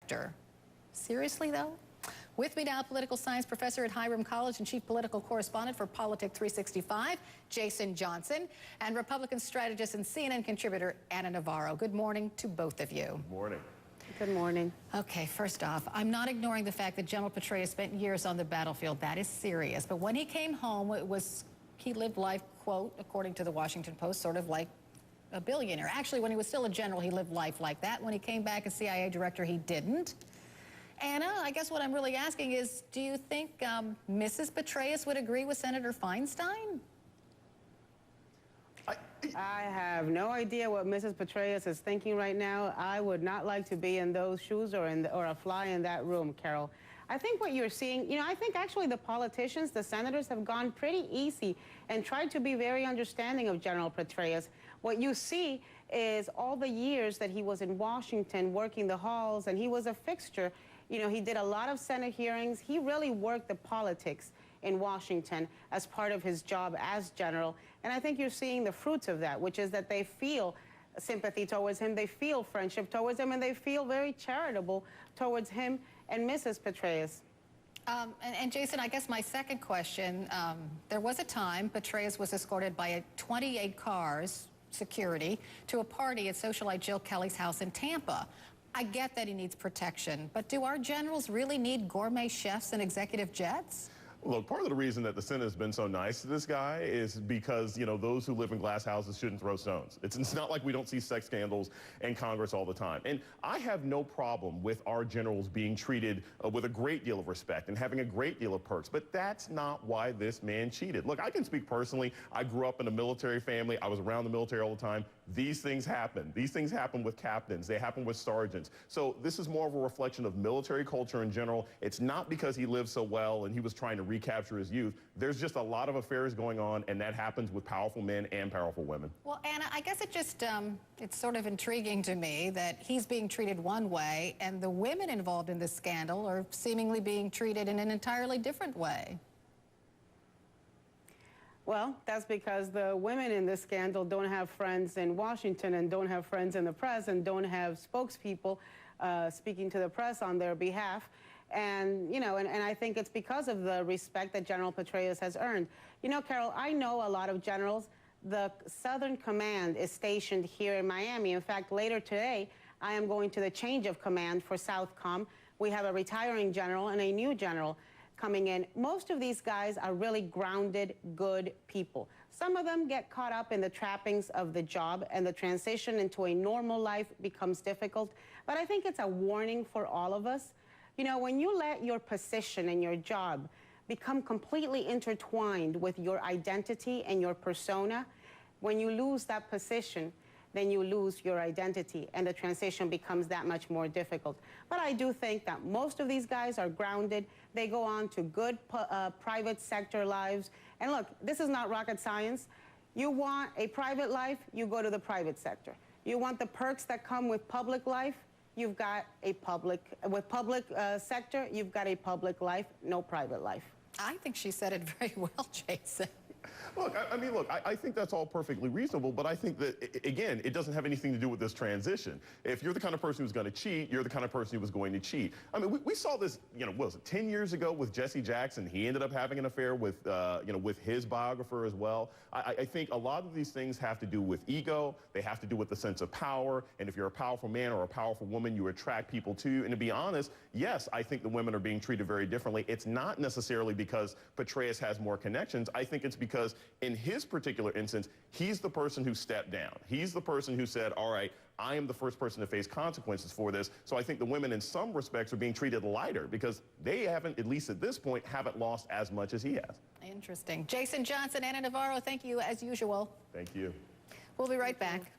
sector. Seriously, though? With me now, political science professor at Hiram College and chief political correspondent for Politic 365, Jason Johnson, and Republican strategist and CNN contributor, Ana Navarro. Good morning to both of you. Good morning. Good morning. Okay, first off, I'm not ignoring the fact that General Patraeus spent years on the battlefield. That is serious. But when he came home, he lived life, quote, according to the Washington Post, sort of like a billionaire. Actually, when he was still a general, he lived life like that. When he came back as CIA director, he didn't. Anna, I guess what I'm really asking is, do you think Mrs. Patraeus would agree with Senator Feinstein? I have no idea what Mrs. Patraeus is thinking right now. I would not like to be in those shoes or a fly in that room, Carol. I think what you're seeing, I think actually the politicians, the senators have gone pretty easy and tried to be very understanding of General Patraeus. What you see is all the years that he was in Washington working the halls, and he was a fixture. He did a lot of Senate hearings. He really worked the politics in Washington as part of his job as general. And I think you're seeing the fruits of that, which is that they feel sympathy towards him, they feel friendship towards him, and they feel very charitable towards him and Mrs. Patraeus. And Jason, I guess my second question, there was a time Patraeus was escorted by 28 cars, security, to a party at socialite Jill Kelly's house in Tampa. I get that he needs protection, but do our generals really need gourmet chefs and executive jets? Look, part of the reason that the Senate has been so nice to this guy is because, those who live in glass houses shouldn't throw stones. It's not like we don't see sex scandals in Congress all the time. And I have no problem with our generals being treated with a great deal of respect and having a great deal of perks. But that's not why this man cheated. Look, I can speak personally. I grew up in a military family. I was around the military all the time. These things happen. These things happen with captains. They happen with sergeants. So this is more of a reflection of military culture in general. It's not because he lived so well and he was trying to recapture his youth. There's just a lot of affairs going on, and that happens with powerful men and powerful women. Well, Anna, I guess it's sort of intriguing to me that he's being treated one way and the women involved in this scandal are seemingly being treated in an entirely different way. Well, that's because the women in this scandal don't have friends in Washington and don't have friends in the press and don't have spokespeople speaking to the press on their behalf. And, and I think it's because of the respect that General Patraeus has earned. Carol, I know a lot of generals. The Southern Command is stationed here in Miami. In fact, later today, I am going to the change of command for Southcom. We have a retiring general and a new general coming in. Most of these guys are really grounded, good people. Some of them get caught up in the trappings of the job, and the transition into a normal life becomes difficult. But I think it's a warning for all of us. When you let your position and your job become completely intertwined with your identity and your persona, when you lose that position, then you lose your identity, and the transition becomes that much more difficult. But I do think that most of these guys are grounded. They go on to good private sector lives. And look, this is not rocket science. You want a private life, you go to the private sector. You want the perks that come with public life, you've got a public sector, you've got a public life, no private life. I think she said it very well, Jason. Look, I think that's all perfectly reasonable, but I think that, again, it doesn't have anything to do with this transition. If you're the kind of person who's going to cheat, you're the kind of person who was going to cheat. I mean, we saw this, what was it, 10 years ago with Jesse Jackson. He ended up having an affair with, with his biographer as well. I think a lot of these things have to do with ego. They have to do with the sense of power. And if you're a powerful man or a powerful woman, you attract people to you. And to be honest, yes, I think the women are being treated very differently. It's not necessarily because Patraeus has more connections. I think it's because in his particular instance, he's the person who stepped down. He's the person who said, all right, I am the first person to face consequences for this. So I think the women in some respects are being treated lighter because they haven't, at least at this point, haven't lost as much as he has. Interesting. Jason Johnson, Ana Navarro, thank you as usual. Thank you. We'll be right back.